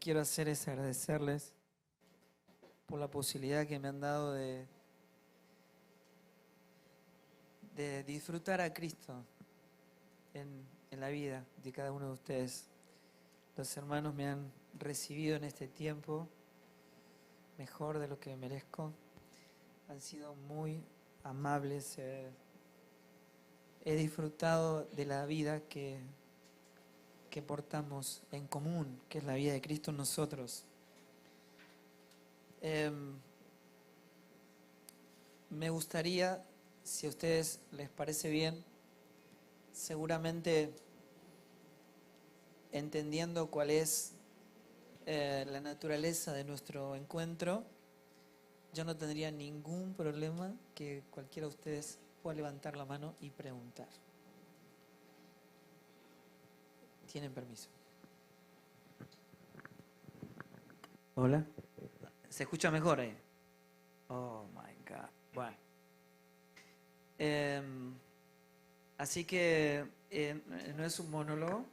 quiero hacer es agradecerles por la posibilidad que me han dado de disfrutar a Cristo en la vida de cada uno de ustedes. Los hermanos me han recibido en este tiempo mejor de lo que merezco. Han sido muy amables. He disfrutado de la vida que portamos en común, que es la vida de Cristo en nosotros. Me gustaría, si a ustedes les parece bien, seguramente entendiendo cuál es la naturaleza de nuestro encuentro, yo no tendría ningún problema que cualquiera de ustedes pueda levantar la mano y preguntar. Tienen permiso. Hola. ¿Se escucha mejor ahí? Oh my God. Bueno. Así que no es un monólogo,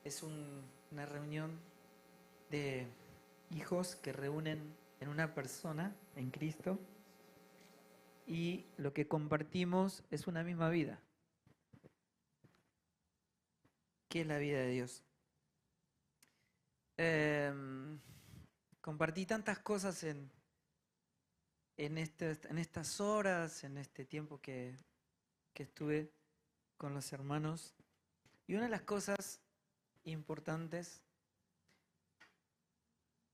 es una reunión de hijos que reúnen en una persona, en Cristo, y lo que compartimos es una misma vida. ¿Qué es la vida de Dios? Compartí tantas cosas en estas horas, en este tiempo que estuve con los hermanos. Y una de las cosas importantes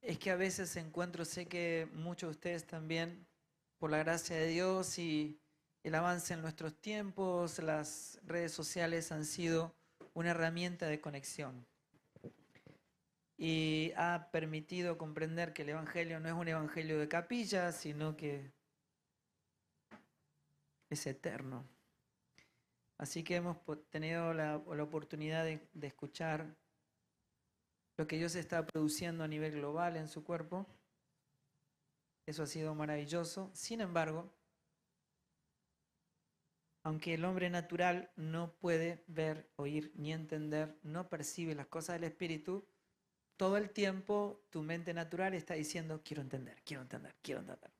es que a veces encuentro, sé que muchos de ustedes también, por la gracia de Dios y el avance en nuestros tiempos, las redes sociales han sido una herramienta de conexión. Y ha permitido comprender que el Evangelio no es un Evangelio de capilla, sino que es eterno. Así que hemos tenido la oportunidad de escuchar lo que Dios está produciendo a nivel global en su cuerpo. Eso ha sido maravilloso. Sin embargo, aunque el hombre natural no puede ver, oír ni entender, no percibe las cosas del Espíritu, todo el tiempo tu mente natural está diciendo, quiero entender, quiero entender, quiero entender.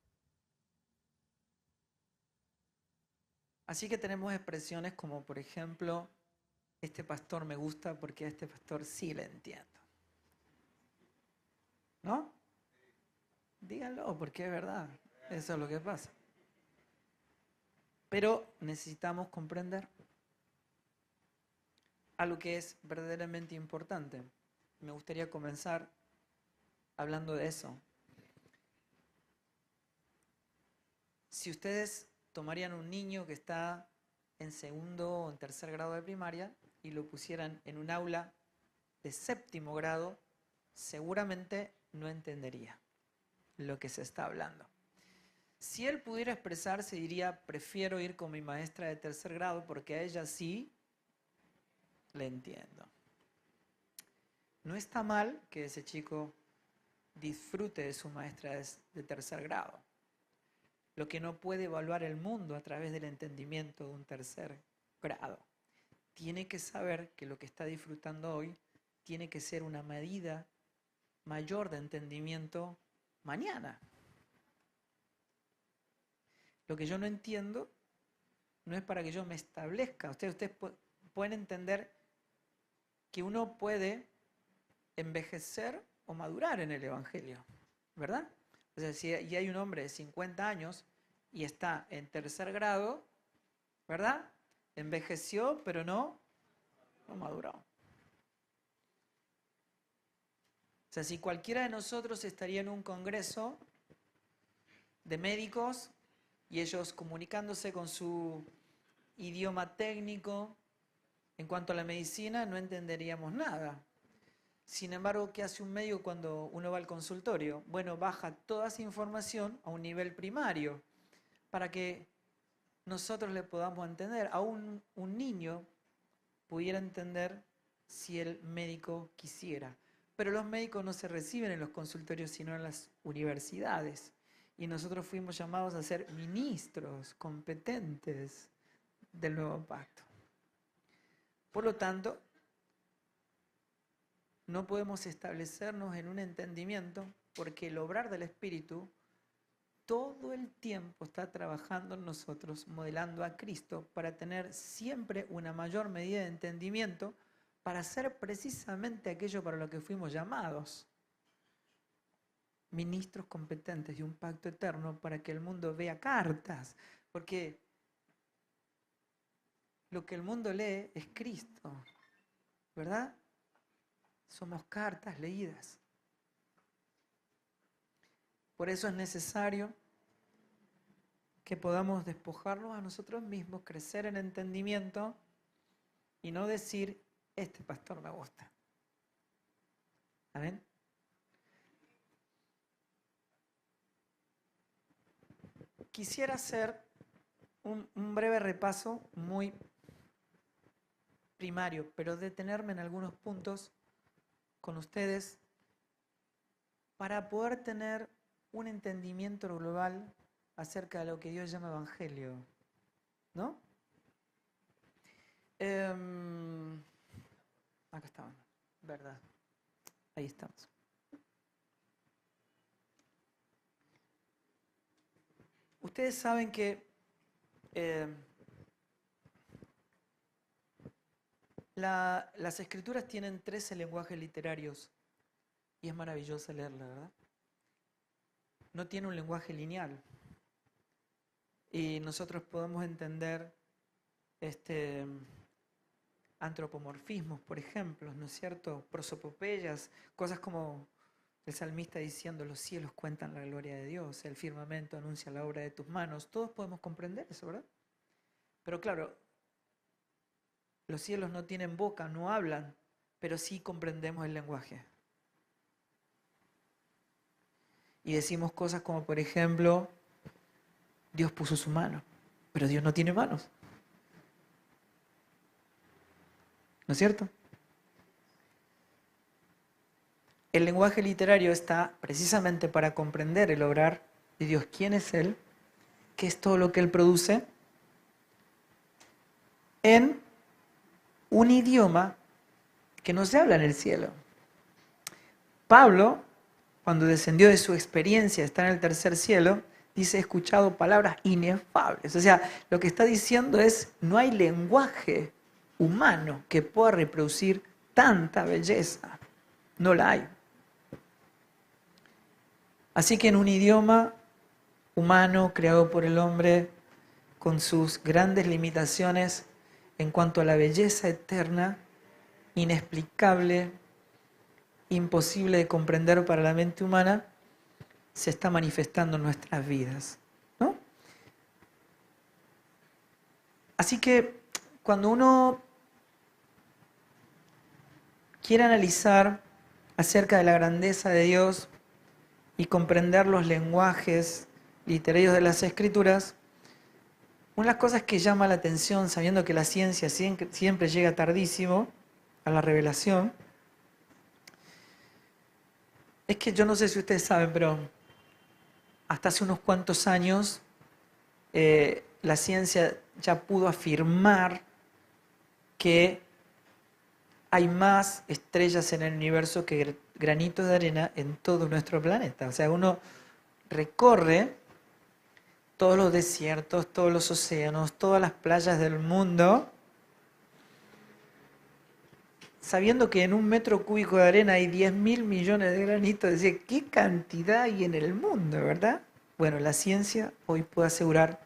Así que tenemos expresiones como, por ejemplo, este pastor me gusta porque a este pastor sí le entiendo. ¿No? Díganlo, porque es verdad. Eso es lo que pasa. Pero necesitamos comprender algo que es verdaderamente importante. Me gustaría comenzar hablando de eso. Si ustedes tomarían un niño que está en segundo o en tercer grado de primaria y lo pusieran en un aula de séptimo grado, seguramente no entendería lo que se está hablando. Si él pudiera expresarse, diría, prefiero ir con mi maestra de tercer grado porque a ella sí le entiendo. No está mal que ese chico disfrute de su maestra de tercer grado. Lo que no puede evaluar el mundo a través del entendimiento de un tercer grado. Tiene que saber que lo que está disfrutando hoy tiene que ser una medida mayor de entendimiento mañana. Lo que yo no entiendo no es para que yo me establezca. Ustedes pueden entender que uno puede envejecer o madurar en el Evangelio, ¿verdad? O sea, si hay un hombre de 50 años y está en tercer grado, ¿verdad? Envejeció, pero no maduró. O sea, si cualquiera de nosotros estaría en un congreso de médicos y ellos comunicándose con su idioma técnico en cuanto a la medicina, no entenderíamos nada. Sin embargo, ¿qué hace un médico cuando uno va al consultorio? Bueno, baja toda esa información a un nivel primario para que nosotros le podamos entender. Aún un niño pudiera entender si el médico quisiera. Pero los médicos no se reciben en los consultorios, sino en las universidades. Y nosotros fuimos llamados a ser ministros competentes del nuevo pacto. Por lo tanto, no podemos establecernos en un entendimiento porque el obrar del Espíritu todo el tiempo está trabajando en nosotros, modelando a Cristo para tener siempre una mayor medida de entendimiento para hacer precisamente aquello para lo que fuimos llamados. Ministros competentes de un pacto eterno para que el mundo vea cartas, porque lo que el mundo lee es Cristo, ¿verdad? Somos cartas leídas. Por eso es necesario que podamos despojarnos a nosotros mismos, crecer en entendimiento y no decir, este pastor me gusta. ¿Amén? Quisiera hacer un breve repaso muy primario, pero detenerme en algunos puntos con ustedes para poder tener un entendimiento global acerca de lo que Dios llama evangelio, ¿no? Acá estaban, ¿verdad? Ahí estamos. Ustedes saben que las escrituras tienen 13 lenguajes literarios y es maravilloso leerla, ¿verdad? No tiene un lenguaje lineal y nosotros podemos entender antropomorfismos, por ejemplo, ¿no es cierto? Prosopopeyas, cosas como el salmista diciendo los cielos cuentan la gloria de Dios, el firmamento anuncia la obra de tus manos. Todos podemos comprender eso, ¿verdad? Pero claro, los cielos no tienen boca, no hablan, pero sí comprendemos el lenguaje. Y decimos cosas como, por ejemplo, Dios puso su mano, pero Dios no tiene manos. ¿No es cierto? El lenguaje literario está precisamente para comprender el obrar de Dios. ¿Quién es Él? ¿Qué es todo lo que Él produce? En un idioma que no se habla en el cielo. Pablo, cuando descendió de su experiencia, está en el tercer cielo, dice, he escuchado palabras inefables. O sea, lo que está diciendo es, no hay lenguaje humano que pueda reproducir tanta belleza. No la hay. Así que en un idioma humano creado por el hombre, con sus grandes limitaciones en cuanto a la belleza eterna, inexplicable, imposible de comprender para la mente humana, se está manifestando en nuestras vidas, ¿no? Así que cuando uno quiere analizar acerca de la grandeza de Dios y comprender los lenguajes literarios de las Escrituras, una de las cosas que llama la atención, sabiendo que la ciencia siempre llega tardísimo a la revelación, es que yo no sé si ustedes saben, pero hasta hace unos cuantos años la ciencia ya pudo afirmar que hay más estrellas en el universo que granitos de arena en todo nuestro planeta. O sea, uno recorre todos los desiertos, todos los océanos, todas las playas del mundo, sabiendo que en un metro cúbico de arena hay 10.000 millones de granitos. Es decir, ¿qué cantidad hay en el mundo, verdad? Bueno, la ciencia hoy puede asegurar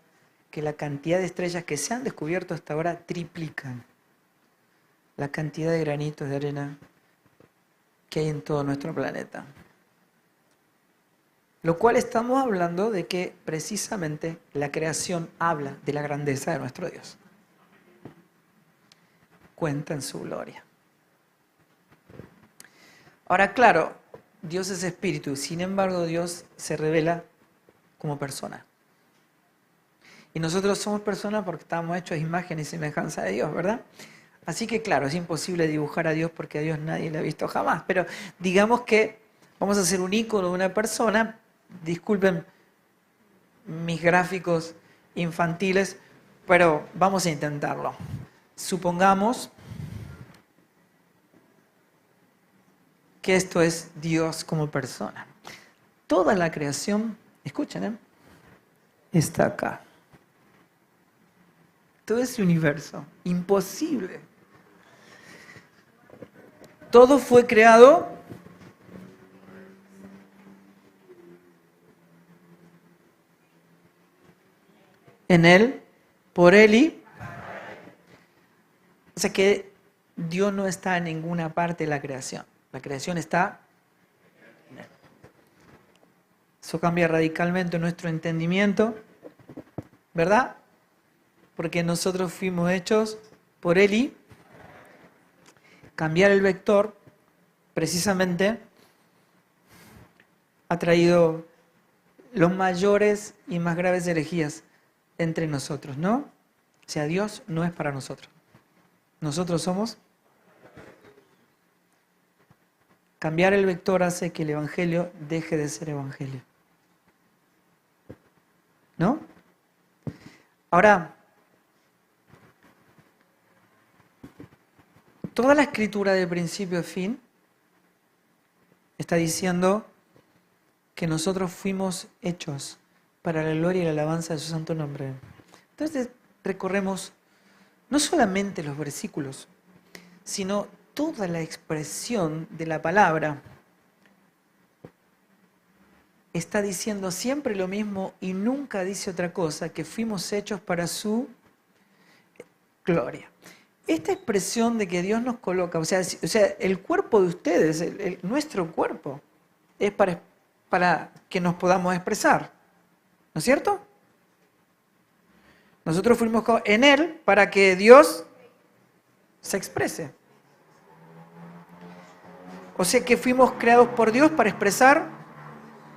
que la cantidad de estrellas que se han descubierto hasta ahora triplican la cantidad de granitos de arena que hay en todo nuestro planeta. Lo cual estamos hablando de que precisamente la creación habla de la grandeza de nuestro Dios. Cuenta en su gloria. Ahora, claro, Dios es espíritu, sin embargo Dios se revela como persona. Y nosotros somos personas porque estamos hechos a imagen y semejanza de Dios, ¿verdad? Así que claro, es imposible dibujar a Dios porque a Dios nadie le ha visto jamás. Pero digamos que vamos a hacer un ícono de una persona. Disculpen mis gráficos infantiles, pero vamos a intentarlo. Supongamos que esto es Dios como persona. Toda la creación, escuchen, está acá. Todo ese universo, imposible. Todo fue creado en Él, por Él y... O sea que Dios no está en ninguna parte de la creación. La creación está en Él. Eso cambia radicalmente nuestro entendimiento, ¿verdad? Porque nosotros fuimos hechos por Él y cambiar el vector precisamente ha traído los mayores y más graves herejías entre nosotros, ¿no? O sea, Dios no es para nosotros. Nosotros somos. Cambiar el vector hace que el Evangelio deje de ser Evangelio. ¿No? Ahora, toda la escritura de principio a fin está diciendo que nosotros fuimos hechos para la gloria y la alabanza de su santo nombre. Entonces recorremos no solamente los versículos, sino toda la expresión de la palabra. Está diciendo siempre lo mismo y nunca dice otra cosa, que fuimos hechos para su gloria. Esta expresión de que Dios nos coloca, o sea el cuerpo de ustedes, nuestro cuerpo, es para que nos podamos expresar, ¿no es cierto? Nosotros fuimos en Él para que Dios se exprese. O sea que fuimos creados por Dios para expresar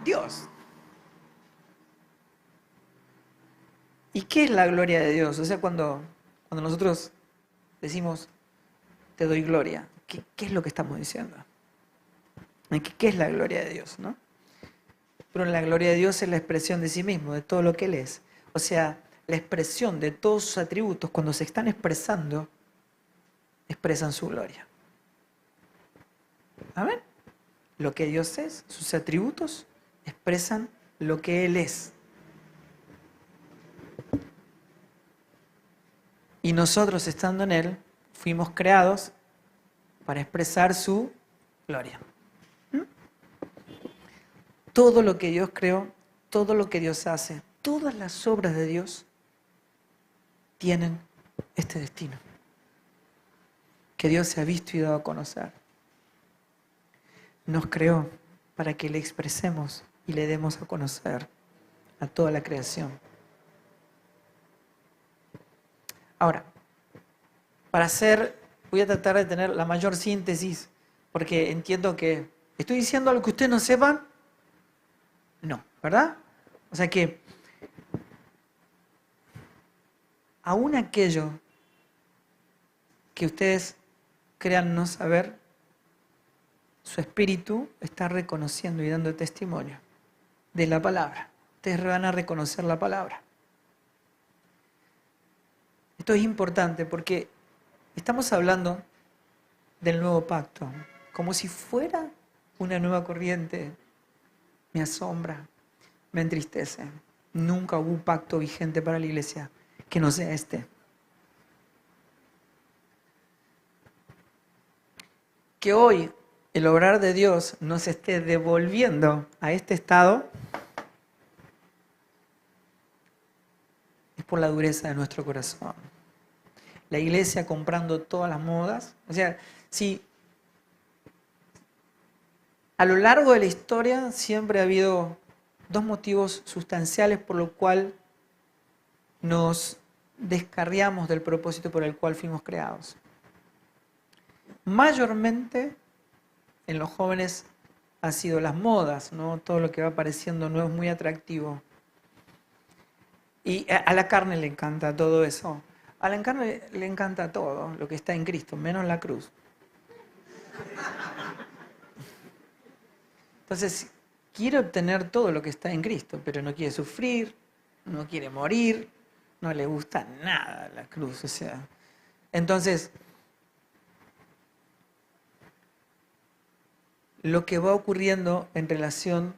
Dios. ¿Y qué es la gloria de Dios? O sea, cuando nosotros decimos, te doy gloria, ¿qué es lo que estamos diciendo? ¿Qué es la gloria de Dios, no? Pero la gloria de Dios es la expresión de sí mismo, de todo lo que Él es. O sea, la expresión de todos sus atributos, cuando se están expresando, expresan su gloria. ¿Amén? Lo que Dios es, sus atributos, expresan lo que Él es. Y nosotros, estando en Él, fuimos creados para expresar su gloria. Todo lo que Dios creó, todo lo que Dios hace, todas las obras de Dios tienen este destino. Que Dios se ha visto y dado a conocer. Nos creó para que le expresemos y le demos a conocer a toda la creación. Ahora, voy a tratar de tener la mayor síntesis, porque entiendo que, ¿estoy diciendo algo que ustedes no sepan? No, ¿verdad? O sea que, aún aquello que ustedes crean no saber, su espíritu está reconociendo y dando testimonio de la palabra. Ustedes van a reconocer la palabra. Esto es importante porque estamos hablando del nuevo pacto, como si fuera una nueva corriente. Me asombra, me entristece. Nunca hubo un pacto vigente para la iglesia que no sea este. Que hoy el obrar de Dios nos esté devolviendo a este estado es por la dureza de nuestro corazón. La iglesia comprando todas las modas. O sea, si a lo largo de la historia siempre ha habido dos motivos sustanciales por los cuales nos descarriamos del propósito por el cual fuimos creados. Mayormente en los jóvenes ha sido las modas, ¿no? Todo lo que va apareciendo no es muy atractivo. Y a la carne le encanta todo eso. A la carne le encanta todo lo que está en Cristo, menos la cruz. Entonces, quiere obtener todo lo que está en Cristo, pero no quiere sufrir, no quiere morir, no le gusta nada la cruz. O sea, entonces, lo que va ocurriendo en relación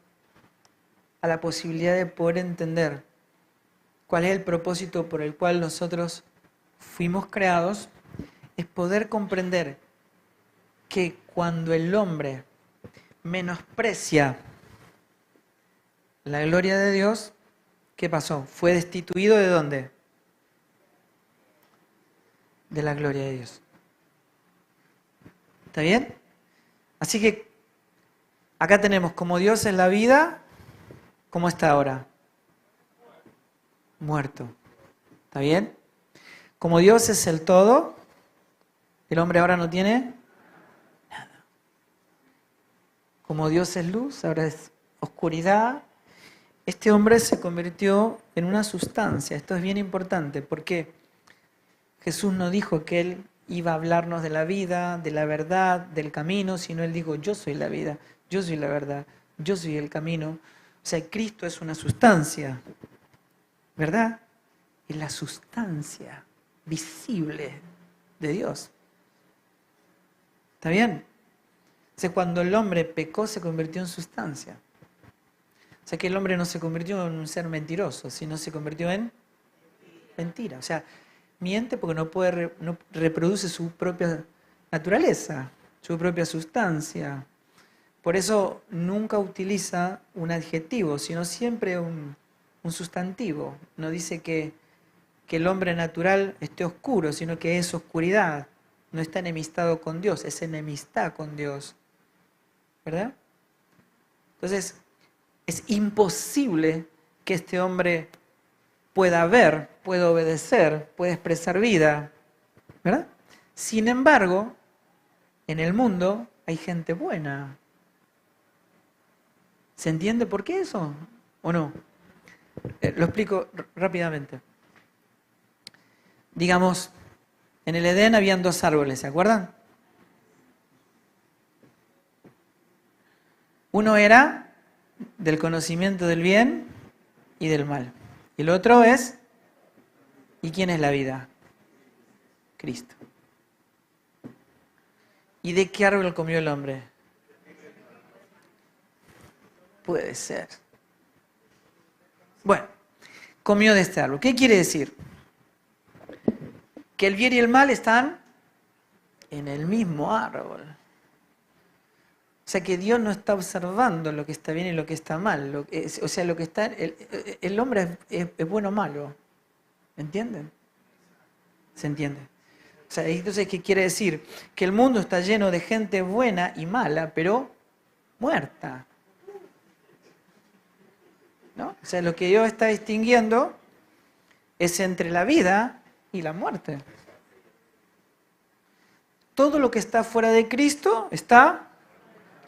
a la posibilidad de poder entender cuál es el propósito por el cual nosotros fuimos creados, es poder comprender que cuando el hombre menosprecia la gloria de Dios, ¿qué pasó? Fue destituido ¿de dónde? De la gloria de Dios. ¿Está bien? Así que acá tenemos como Dios es la vida, ¿cómo está ahora? Muerto. ¿Está bien? Como Dios es el todo, el hombre ahora no tiene nada. Como Dios es luz, ahora es oscuridad. Este hombre se convirtió en una sustancia. Esto es bien importante porque Jesús no dijo que Él iba a hablarnos de la vida, de la verdad, del camino, sino Él dijo, yo soy la vida, yo soy la verdad, yo soy el camino. O sea, Cristo es una sustancia, ¿verdad? Es la sustancia visible de Dios. ¿Está bien? O sea, cuando el hombre pecó se convirtió en sustancia. O sea que el hombre no se convirtió en un ser mentiroso, sino se convirtió en mentira. O sea, miente porque no reproduce su propia naturaleza, su propia sustancia. Por eso nunca utiliza un adjetivo, sino siempre un sustantivo. No dice que el hombre natural esté oscuro, sino que es oscuridad. No está enemistado con Dios, es enemistad con Dios. ¿Verdad? Entonces, es imposible que este hombre pueda ver, pueda obedecer, pueda expresar vida, ¿verdad? Sin embargo, en el mundo hay gente buena. ¿Se entiende por qué eso? ¿O no? Lo explico rápidamente. Digamos, en el Edén habían dos árboles, ¿se acuerdan? Uno era del conocimiento del bien y del mal. Y el otro es, ¿y quién es la vida? Cristo. ¿Y de qué árbol comió el hombre? Puede ser. Bueno, comió de este árbol. ¿Qué quiere decir? Que el bien y el mal están en el mismo árbol. O sea que Dios no está observando lo que está bien y lo que está mal. O sea, lo que está. El hombre es bueno o malo. ¿Entienden? ¿Se entiende? O sea, entonces, ¿qué quiere decir? Que el mundo está lleno de gente buena y mala, pero muerta. ¿No? O sea, lo que Dios está distinguiendo es entre la vida y la muerte. Todo lo que está fuera de Cristo está.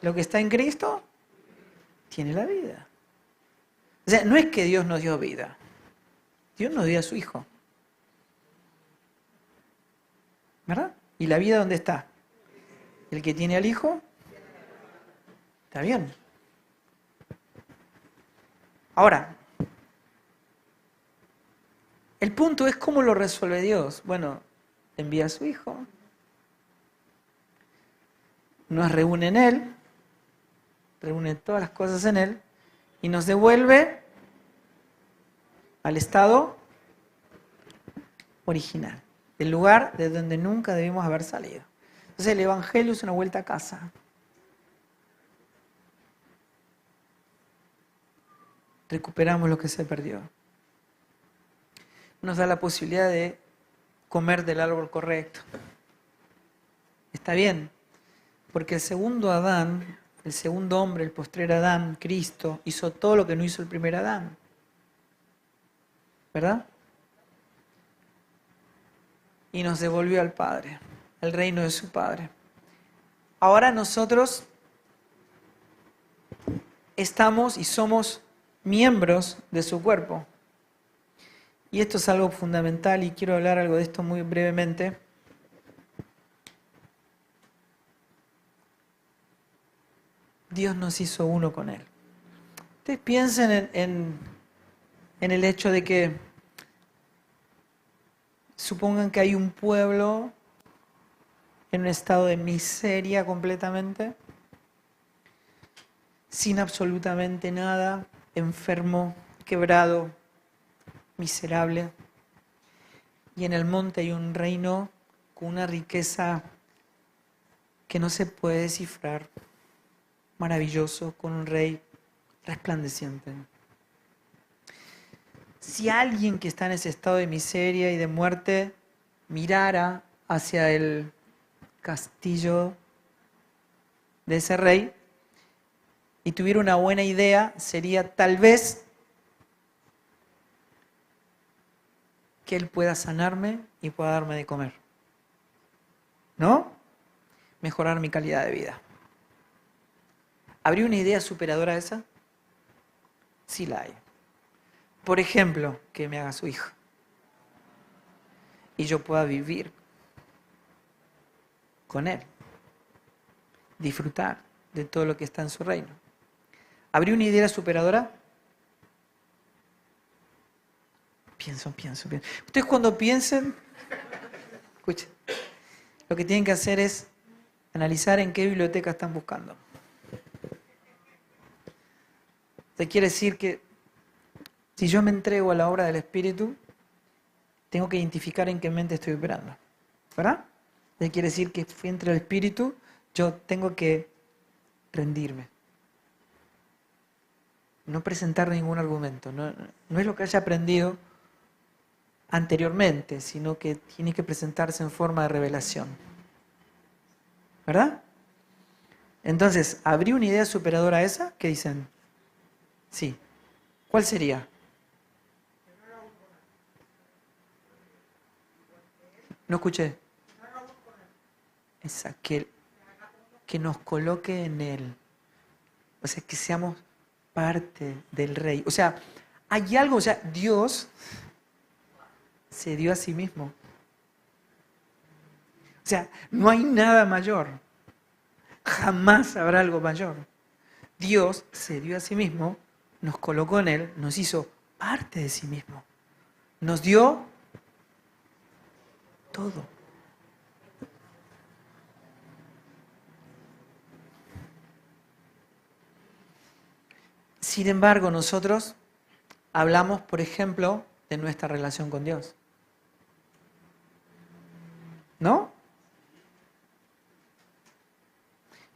Lo que está en Cristo tiene la vida. O sea, no es que Dios nos dio vida. Dios nos dio a su Hijo. ¿Verdad? ¿Y la vida dónde está? El que tiene al Hijo, está bien. Ahora, el punto es cómo lo resuelve Dios. Bueno, envía a su Hijo, nos reúne en Él, reúne todas las cosas en Él y nos devuelve al estado original, el lugar de donde nunca debimos haber salido. Entonces el Evangelio es una vuelta a casa. Recuperamos lo que se perdió. Nos da la posibilidad de comer del árbol correcto. Está bien, porque el segundo Adán, el segundo hombre, el postrer Adán, Cristo, hizo todo lo que no hizo el primer Adán. ¿Verdad? Y nos devolvió al Padre, al reino de su Padre. Ahora nosotros estamos y somos miembros de su cuerpo. Y esto es algo fundamental y quiero hablar algo de esto muy brevemente. Dios nos hizo uno con Él. Ustedes piensen en el hecho de que supongan que hay un pueblo en un estado de miseria completamente, sin absolutamente nada, enfermo, quebrado, miserable. Y en el monte hay un reino con una riqueza que no se puede descifrar, maravilloso, con un rey resplandeciente. Si alguien que está en ese estado de miseria y de muerte mirara hacia el castillo de ese rey y tuviera una buena idea, sería tal vez que él pueda sanarme y pueda darme de comer. ¿No? Mejorar mi calidad de vida. ¿Habría una idea superadora a esa? Sí la hay. Por ejemplo, que me haga su hijo y yo pueda vivir con él, disfrutar de todo lo que está en su reino. ¿Habría una idea superadora? Pienso. Ustedes cuando piensen, escuchen, lo que tienen que hacer es analizar en qué biblioteca están buscando. Te quiere decir que si yo me entrego a la obra del Espíritu, tengo que identificar en qué mente estoy operando. ¿Verdad? Eso quiere decir que fui entre el Espíritu, yo tengo que rendirme. No presentar ningún argumento. No es lo que haya aprendido anteriormente, sino que tiene que presentarse en forma de revelación. ¿Verdad? Entonces, ¿habría una idea superadora a esa? ¿Qué dicen? Sí. ¿Cuál sería? No escuché. Esa, que nos coloque en Él. O sea, que seamos parte del Rey. O sea, hay algo, o sea, Dios se dio a sí mismo. O sea, no hay nada mayor. Jamás habrá algo mayor. Dios se dio a sí mismo, nos colocó en Él, nos hizo parte de sí mismo. Nos dio todo. Sin embargo, nosotros hablamos, por ejemplo, de nuestra relación con Dios. ¿No?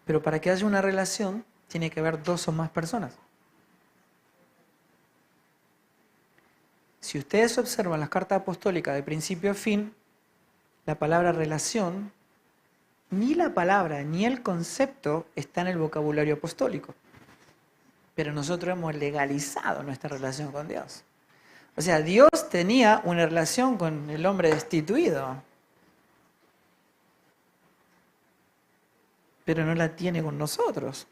Pero para que haya una relación, tiene que haber dos o más personas. Si ustedes observan las cartas apostólicas de principio a fin, la palabra relación, ni la palabra ni el concepto está en el vocabulario apostólico. Pero nosotros hemos legalizado nuestra relación con Dios. O sea, Dios tenía una relación con el hombre destituido, pero no la tiene con nosotros.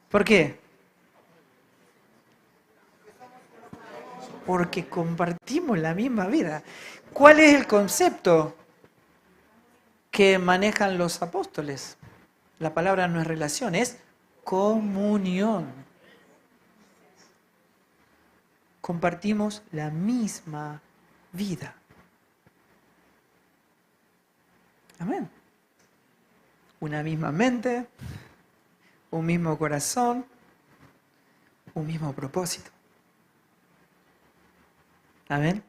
¿Por qué? Porque compartimos la misma vida. ¿Cuál es el concepto que manejan los apóstoles? La palabra no es relación, es comunión. Compartimos la misma vida. Amén. Una misma mente, un mismo corazón, un mismo propósito. Amén.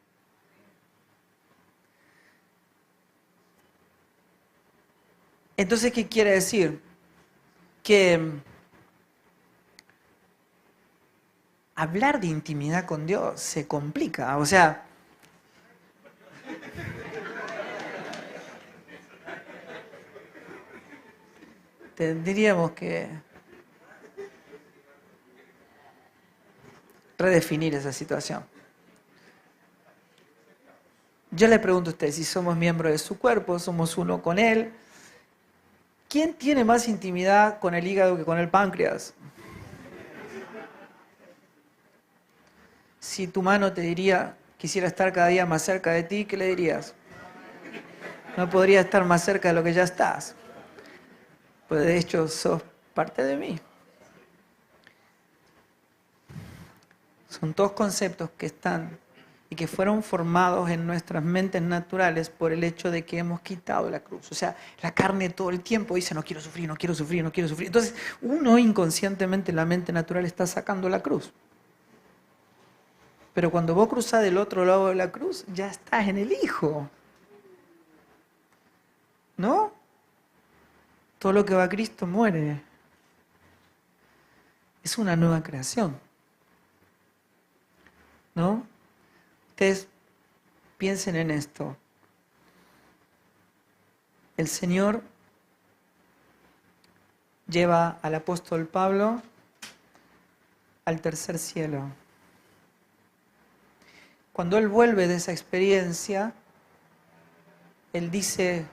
Entonces, ¿qué quiere decir? Que hablar de intimidad con Dios se complica. O sea, tendríamos que redefinir esa situación. Yo le pregunto a usted, si somos miembros de su cuerpo, somos uno con Él, ¿quién tiene más intimidad con el hígado que con el páncreas? Si tu mano te diría, quisiera estar cada día más cerca de ti, ¿qué le dirías? No podría estar más cerca de lo que ya estás. Pues de hecho, sos parte de mí. Son todos conceptos que están y que fueron formados en nuestras mentes naturales por el hecho de que hemos quitado la cruz. O sea, la carne todo el tiempo dice, no quiero sufrir, no quiero sufrir, no quiero sufrir. Entonces, uno inconscientemente, la mente natural está sacando la cruz. Pero cuando vos cruzás del otro lado de la cruz, ya estás en el Hijo. ¿No? Todo lo que va a Cristo muere. Es una nueva creación. ¿No? Ustedes piensen en esto. El Señor lleva al apóstol Pablo al tercer cielo. Cuando él vuelve de esa experiencia, él dice,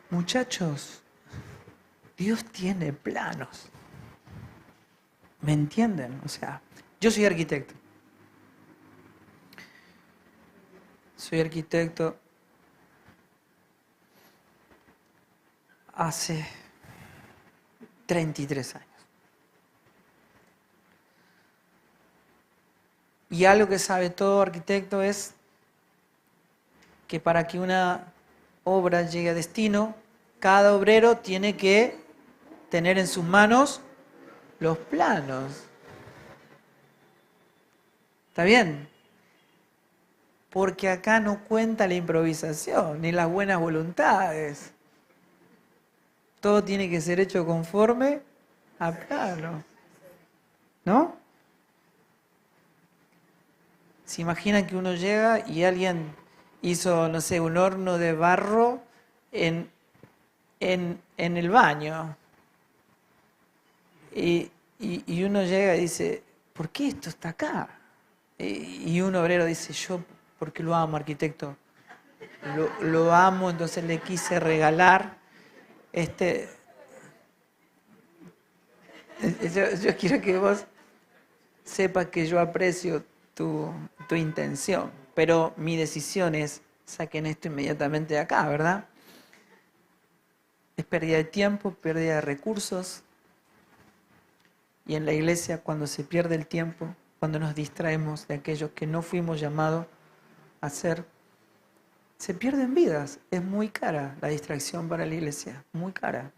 muchachos, Dios tiene planos. ¿Me entienden? O sea, yo soy arquitecto. Soy arquitecto hace 33 años. Y algo que sabe todo arquitecto es que para que una obra llegue a destino, cada obrero tiene que tener en sus manos los planos. ¿Está bien? Porque acá no cuenta la improvisación ni las buenas voluntades. Todo tiene que ser hecho conforme a plano. ¿No? Se imagina que uno llega y alguien hizo, no sé, un horno de barro en el baño. Y uno llega y dice, ¿por qué esto está acá? Y un obrero dice, yo porque lo amo, arquitecto. Lo amo, entonces le quise regalar. Yo quiero que vos sepas que yo aprecio tu intención, pero mi decisión es, saquen esto inmediatamente de acá, ¿verdad? Es pérdida de tiempo, pérdida de recursos. Y en la iglesia, cuando se pierde el tiempo, cuando nos distraemos de aquello que no fuimos llamados a hacer, se pierden vidas. Es muy cara la distracción para la iglesia, muy cara.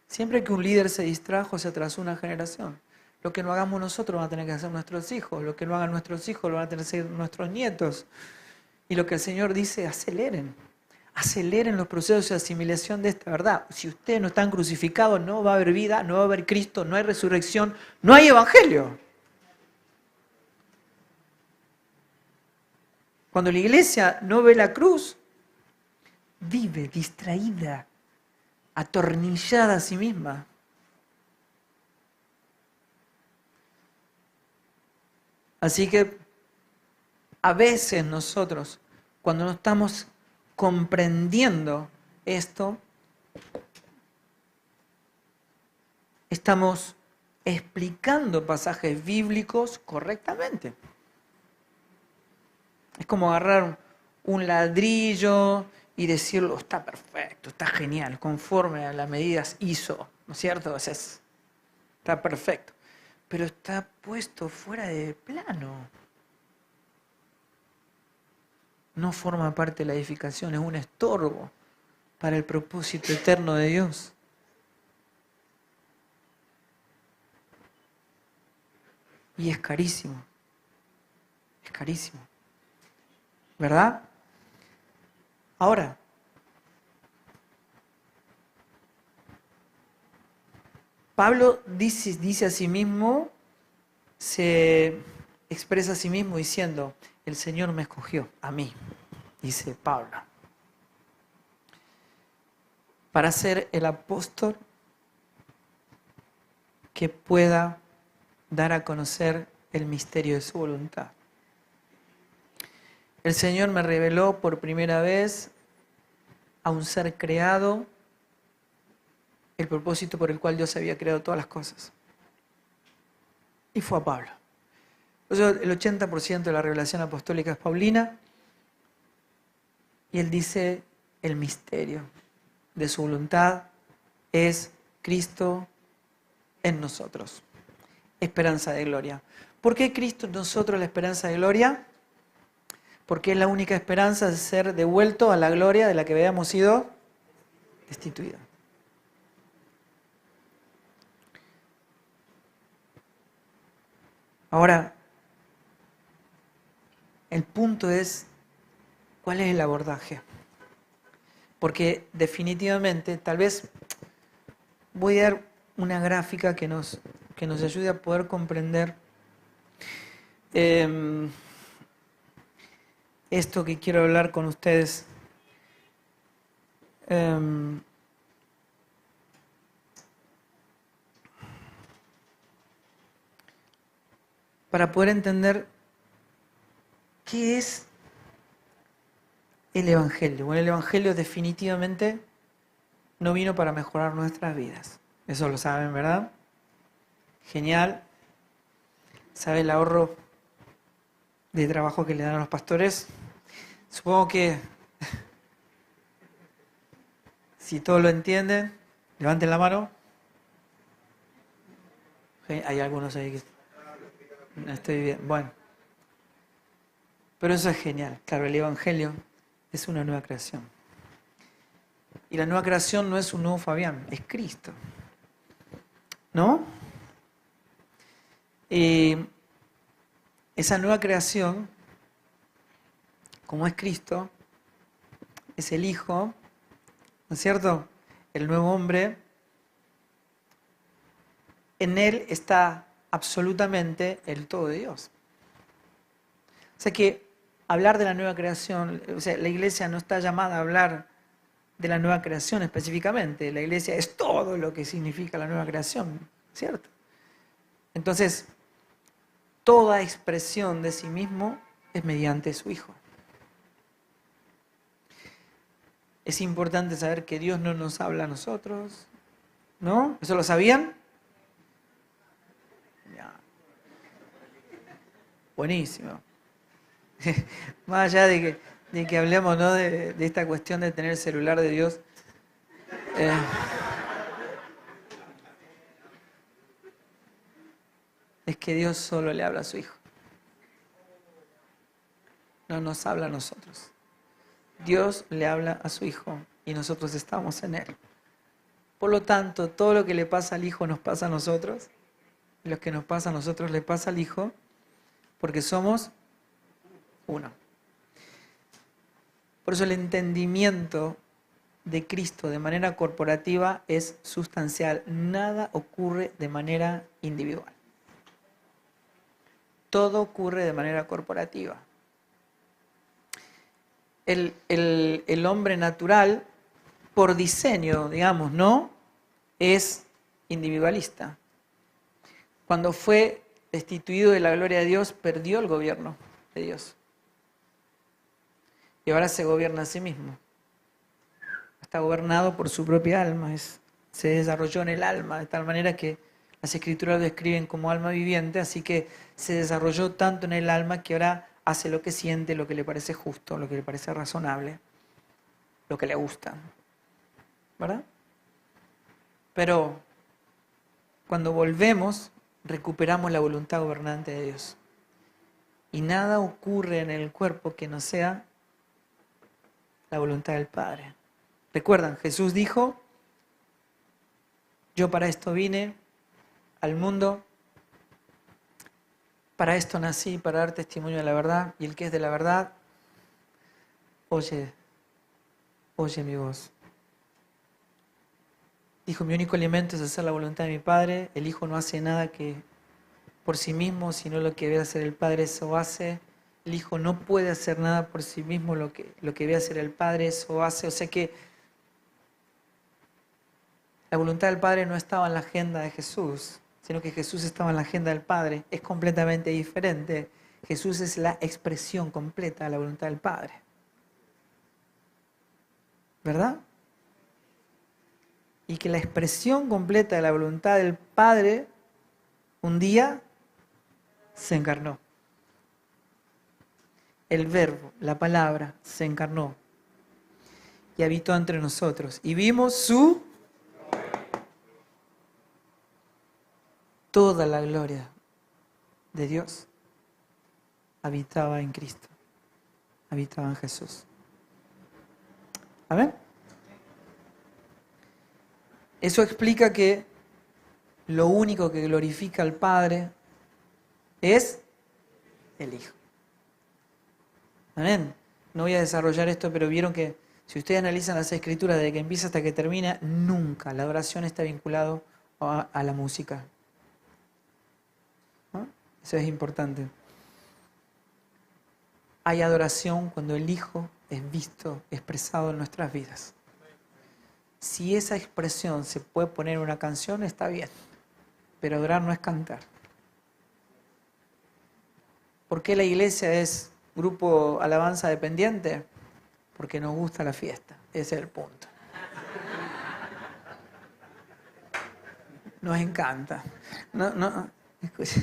Siempre que un líder se distrajo, se atrasó una generación. Lo que no hagamos nosotros lo van a tener que hacer nuestros hijos, lo que no hagan nuestros hijos lo van a tener que hacer nuestros nietos. Y lo que el Señor dice, aceleren los procesos de asimilación de esta verdad. Si ustedes no están crucificados, no va a haber vida, no va a haber Cristo, no hay resurrección, no hay evangelio. Cuando la iglesia no ve la cruz, vive distraída, atornillada a sí misma. Así que a veces nosotros, cuando no estamos comprendiendo esto, estamos explicando pasajes bíblicos correctamente. Es como agarrar un ladrillo y decirlo, está perfecto, está genial, conforme a las medidas ISO, ¿no es cierto? O sea, está perfecto, pero está puesto fuera de plano. No forma parte de la edificación, es un estorbo para el propósito eterno de Dios. Y es carísimo. Es carísimo. ¿Verdad? Ahora, Pablo dice a sí mismo, se expresa a sí mismo diciendo, el Señor me escogió a mí, dice Pablo, para ser el apóstol que pueda dar a conocer el misterio de su voluntad. El Señor me reveló por primera vez a un ser creado el propósito por el cual Dios había creado todas las cosas. Y fue a Pablo. Entonces, el 80% de la revelación apostólica es paulina y él dice el misterio de su voluntad es Cristo en nosotros. esperanza de gloria. ¿Por qué Cristo en nosotros la esperanza de gloria? Porque es la única esperanza de ser devuelto a la gloria de la que habíamos sido destituidos. Ahora, el punto es, ¿cuál es el abordaje? Porque definitivamente, tal vez voy a dar una gráfica que nos ayude a poder comprender esto que quiero hablar con ustedes. Para poder entender qué es el Evangelio. Bueno, el Evangelio definitivamente no vino para mejorar nuestras vidas. Eso lo saben, ¿verdad? Genial. ¿Sabe el ahorro de trabajo que le dan a los pastores? Supongo que si todos lo entienden, levanten la mano. Hay algunos ahí que no estoy bien. Bueno, pero eso es genial. Claro, el Evangelio es una nueva creación. Y la nueva creación no es un nuevo Fabián, es Cristo. ¿No? Esa nueva creación, como es Cristo, es el Hijo, ¿no es cierto? El nuevo hombre. En Él está absolutamente el todo de Dios. O sea que hablar de la nueva creación, o sea, la iglesia no está llamada a hablar de la nueva creación específicamente. La iglesia es todo lo que significa la nueva creación, ¿cierto? Entonces, toda expresión de sí mismo es mediante su Hijo. Es importante saber que Dios no nos habla a nosotros, ¿no? ¿Eso lo sabían? Ya. Buenísimo. Más allá de que hablemos, ¿no?, de esta cuestión de tener el celular de Dios. Es que Dios solo le habla a su Hijo. No nos habla a nosotros. Dios le habla a su Hijo y nosotros estamos en Él. Por lo tanto, todo lo que le pasa al Hijo nos pasa a nosotros. Y lo que nos pasa a nosotros le pasa al Hijo, porque somos uno. Por eso el entendimiento de Cristo de manera corporativa es sustancial. Nada ocurre de manera individual. Todo ocurre de manera corporativa. El hombre natural, por diseño, digamos, ¿no?, es individualista. Cuando fue destituido de la gloria de Dios, perdió el gobierno de Dios. Y ahora se gobierna a sí mismo. Está gobernado por su propia alma. Se desarrolló en el alma, de tal manera que las Escrituras lo describen como alma viviente, así que se desarrolló tanto en el alma que ahora hace lo que siente, lo que le parece justo, lo que le parece razonable, lo que le gusta. ¿Verdad? Pero cuando volvemos, recuperamos la voluntad gobernante de Dios. Y nada ocurre en el cuerpo que no sea la voluntad del Padre. ¿Recuerdan? Jesús dijo, yo para esto vine al mundo, para esto nací, para dar testimonio de la verdad, y el que es de la verdad, oye mi voz. Dijo, mi único alimento es hacer la voluntad de mi Padre. El Hijo no hace nada que por sí mismo, sino lo que ve hacer el Padre, eso hace. El Hijo no puede hacer nada por sí mismo, lo que ve hacer el Padre, eso hace. O sea que la voluntad del Padre no estaba en la agenda de Jesús, sino que Jesús estaba en la agenda del Padre. Es completamente diferente. Jesús es la expresión completa de la voluntad del Padre. ¿Verdad? Y que la expresión completa de la voluntad del Padre un día se encarnó. El verbo, la palabra, se encarnó y habitó entre nosotros. Y vimos su toda la gloria de Dios habitaba en Cristo, habitaba en Jesús. ¿Amén? Eso explica que lo único que glorifica al Padre es el Hijo. ¿Amén? No voy a desarrollar esto, pero vieron que si ustedes analizan las Escrituras desde que empieza hasta que termina, nunca la adoración está vinculada a la música. ¿No? Eso es importante. Hay adoración cuando el Hijo es visto, expresado en nuestras vidas. Si esa expresión se puede poner en una canción, está bien. Pero adorar no es cantar. ¿Por qué la iglesia es grupo alabanza dependiente? Porque nos gusta la fiesta. Ese es el punto. Nos encanta. No, escucha.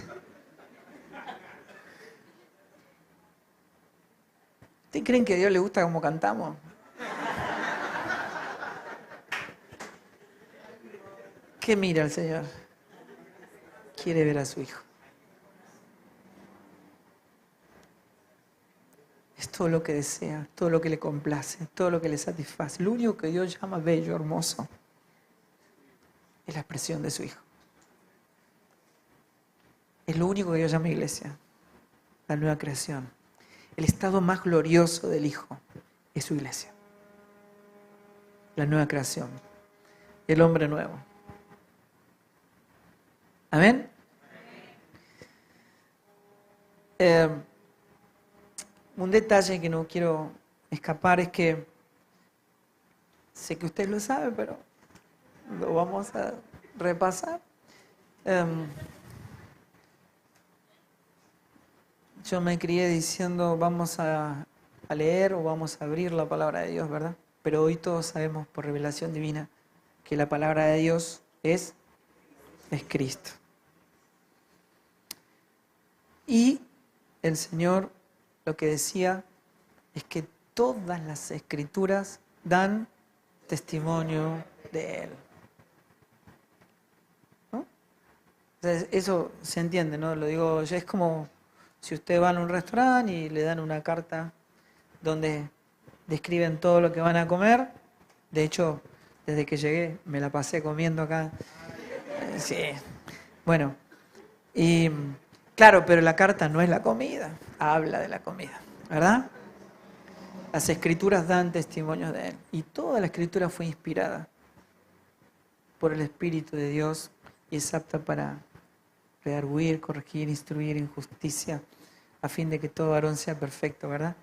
¿Ustedes creen que a Dios le gusta cómo cantamos? ¿Qué mira el Señor? Quiere ver a su Hijo. Es todo lo que desea, todo lo que le complace, todo lo que le satisface. Lo único que Dios llama bello, hermoso, es la expresión de su Hijo. Es lo único que Dios llama iglesia, la nueva creación. El estado más glorioso del Hijo es su iglesia. La nueva creación, el hombre nuevo. ¿Amén? Un detalle que no quiero escapar es que sé que usted lo sabe, pero lo vamos a repasar. Yo me crié diciendo vamos a leer o vamos a abrir la palabra de Dios, ¿verdad? Pero hoy todos sabemos por revelación divina que la palabra de Dios es Cristo. Y el Señor lo que decía es que todas las Escrituras dan testimonio de Él. ¿No? Entonces, eso se entiende, ¿no? Lo digo, ya es como si usted va a un restaurante y le dan una carta donde describen todo lo que van a comer. De hecho, desde que llegué me la pasé comiendo acá. Sí. Bueno, y claro, pero la carta no es la comida, habla de la comida, ¿verdad? Las Escrituras dan testimonios de Él. Y toda la Escritura fue inspirada por el Espíritu de Dios y es apta para redarguir, corregir, instruir en justicia, a fin de que todo varón sea perfecto, ¿verdad?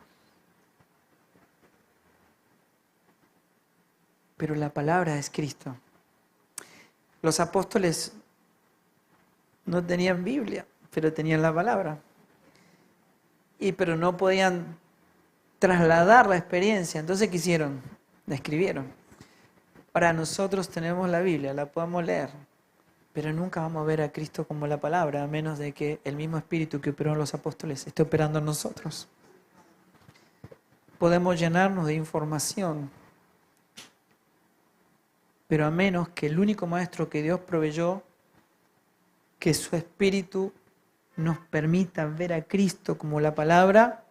Pero la palabra es Cristo. Los apóstoles no tenían Biblia, pero tenían la palabra. Pero no podían trasladar la experiencia. Entonces, ¿qué hicieron? La escribieron. Ahora nosotros tenemos la Biblia, la podemos leer, pero nunca vamos a ver a Cristo como la palabra, a menos de que el mismo Espíritu que operó en los apóstoles esté operando en nosotros. Podemos llenarnos de información, pero a menos que el único maestro que Dios proveyó, que su Espíritu nos permita ver a Cristo como la palabra,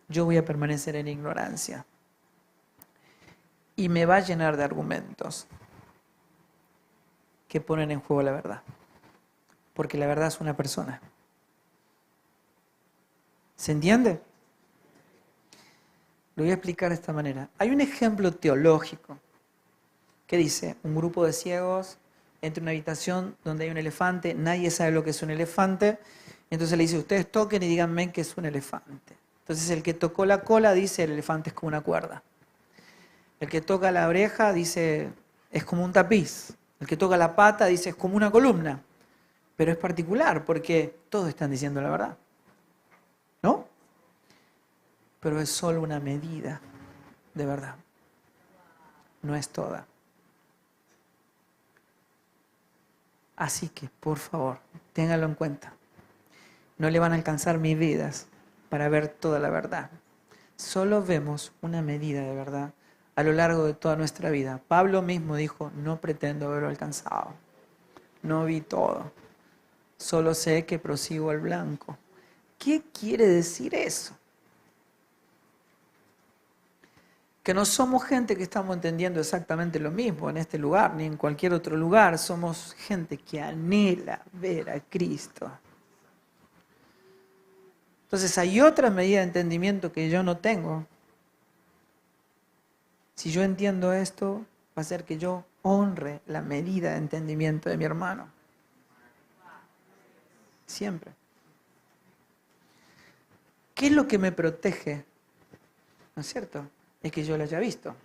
yo voy a permanecer en ignorancia. Y me va a llenar de argumentos que ponen en juego la verdad. Porque la verdad es una persona. ¿Se entiende? Lo voy a explicar de esta manera. Hay un ejemplo teológico que dice, un grupo de ciegos entra en una habitación donde hay un elefante, nadie sabe lo que es un elefante, entonces le dice, ustedes toquen y díganme que es un elefante. Entonces el que tocó la cola dice, el elefante es como una cuerda. El que toca la oreja dice, es como un tapiz. El que toca la pata dice, es como una columna. Pero es particular porque todos están diciendo la verdad. ¿No? Pero es solo una medida de verdad. No es toda. Así que, por favor, ténganlo en cuenta. No le van a alcanzar mis vidas para ver toda la verdad. Solo vemos una medida de verdad a lo largo de toda nuestra vida. Pablo mismo dijo, no pretendo haberlo alcanzado. No vi todo. Solo sé que prosigo al blanco, ¿Qué quiere decir eso? Que no somos gente que estamos entendiendo exactamente lo mismo en este lugar, ni en cualquier otro lugar. Somos gente que anhela ver a Cristo. Entonces hay otra medida de entendimiento que yo no tengo. Si yo entiendo esto, va a ser que yo honre la medida de entendimiento de mi hermano. Siempre. ¿Qué es lo que me protege? ¿No es cierto? Es que yo lo haya visto.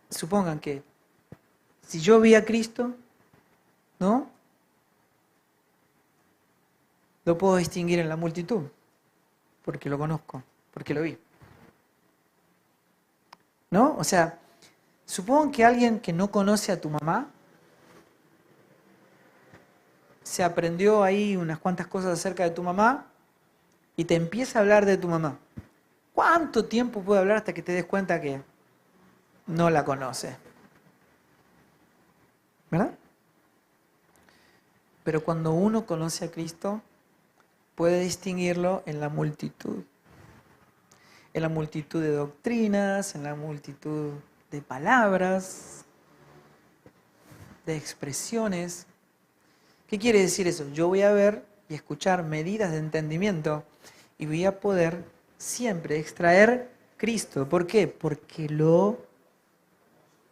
Supongan que si yo vi a Cristo, ¿no? Lo puedo distinguir en la multitud, porque lo conozco, porque lo vi. ¿No? O sea, supongan que alguien que no conoce a tu mamá se aprendió ahí unas cuantas cosas acerca de tu mamá y te empieza a hablar de tu mamá. ¿Cuánto tiempo puede hablar hasta que te des cuenta que no la conoce? ¿Verdad? Pero cuando uno conoce a Cristo, puede distinguirlo en la multitud. En la multitud de doctrinas, en la multitud de palabras, de expresiones. ¿Qué quiere decir eso? Yo voy a ver y escuchar medidas de entendimiento y voy a poder siempre extraer Cristo. ¿Por qué? Porque lo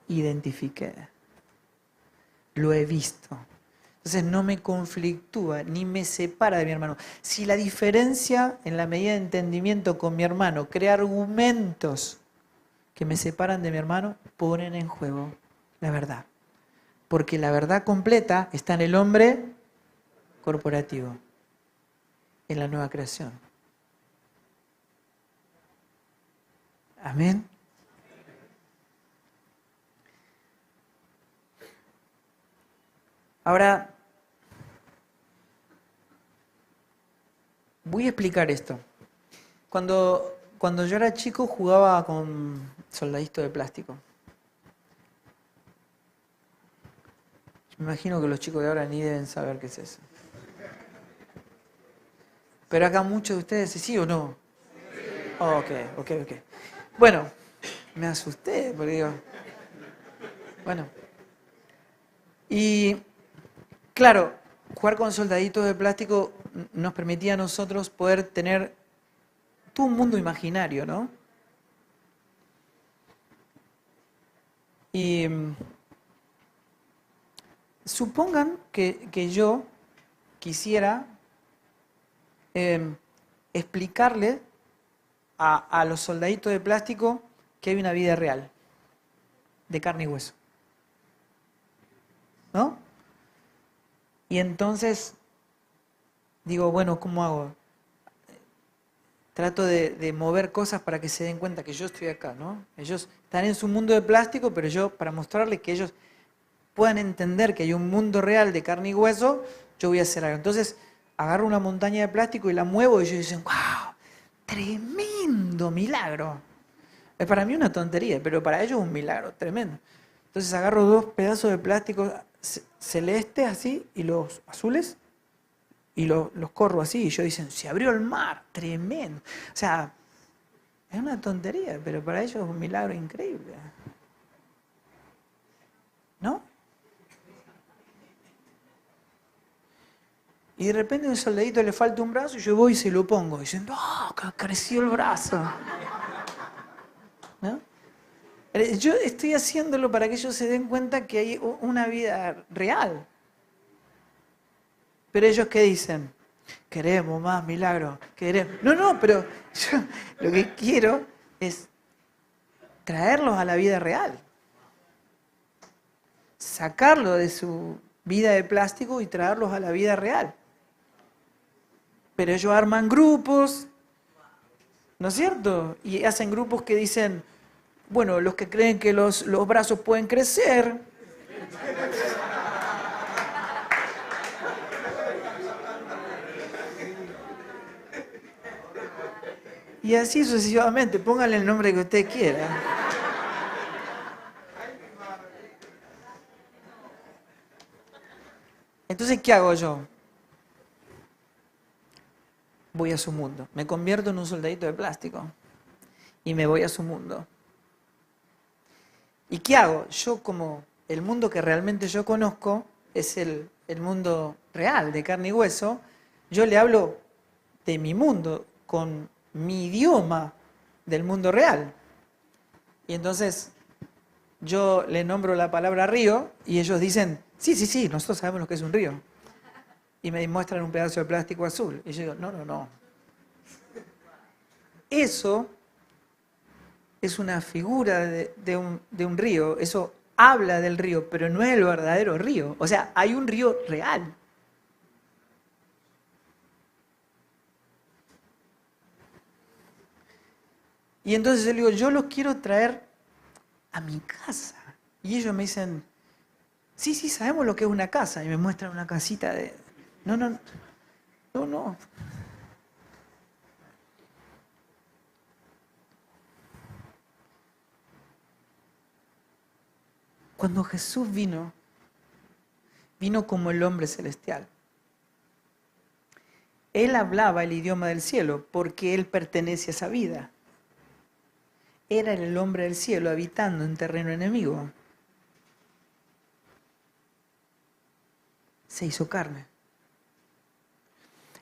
identifiqué, lo he visto. Entonces no me conflictúa ni me separa de mi hermano. Si la diferencia en la medida de entendimiento con mi hermano crea argumentos que me separan de mi hermano, ponen en juego la verdad. Porque la verdad completa está en el hombre corporativo, en la nueva creación. Amén. Ahora, voy a explicar esto. Cuando yo era chico jugaba con soldaditos de plástico. Me imagino que los chicos de ahora ni deben saber qué es eso. Pero acá muchos de ustedes, ¿sí o no? Oh, ok. Bueno, me asusté, porque digo... Bueno. Y claro, jugar con soldaditos de plástico nos permitía a nosotros poder tener todo un mundo imaginario, ¿no? Y supongan que yo quisiera explicarle a los soldaditos de plástico que hay una vida real, de carne y hueso. ¿No? Y entonces digo, bueno, ¿cómo hago? Trato de mover cosas para que se den cuenta que yo estoy acá, ¿no? Ellos están en su mundo de plástico, pero yo, para mostrarles que ellos puedan entender que hay un mundo real de carne y hueso, yo voy a hacer algo. Entonces, agarro una montaña de plástico y la muevo y ellos dicen, ¡wow! ¡Tremendo milagro! Es para mí una tontería, pero para ellos es un milagro, tremendo. Entonces agarro dos pedazos de plástico celeste así y los azules y los corro así y ellos dicen, se abrió el mar, tremendo. O sea, es una tontería, pero para ellos es un milagro increíble. ¿No? Y de repente a un soldadito le falta un brazo y yo voy y se lo pongo. Y dicen, ¡oh, creció el brazo! ¿No? Yo estoy haciéndolo para que ellos se den cuenta que hay una vida real. Pero ellos, ¿qué dicen? Queremos más milagros. Queremos. No, pero yo lo que quiero es traerlos a la vida real. Sacarlo de su vida de plástico y traerlos a la vida real. Pero ellos arman grupos, ¿no es cierto? Y hacen grupos que dicen, bueno, los que creen que los brazos pueden crecer. Y así sucesivamente, pónganle el nombre que usted quiera. Entonces, ¿qué hago yo? voy a su mundo. Me convierto en un soldadito de plástico y me voy a su mundo. ¿Y qué hago? Yo, como el mundo que realmente yo conozco es el mundo real, de carne y hueso, yo le hablo de mi mundo, con mi idioma del mundo real. Y entonces yo le nombro la palabra río y ellos dicen, sí, sí, sí, nosotros sabemos lo que es un río. Y me muestran un pedazo de plástico azul. Y yo digo, no, no, no. Eso es una figura de un río, eso habla del río, pero no es el verdadero río. O sea, hay un río real. Y entonces yo le digo, yo los quiero traer a mi casa. Y ellos me dicen, sí, sí, sabemos lo que es una casa. Y me muestran una casita de... No, no, no, no. Cuando Jesús vino como el hombre celestial. Él hablaba el idioma del cielo porque él pertenece a esa vida. Era el hombre del cielo habitando en terreno enemigo. Se hizo carne.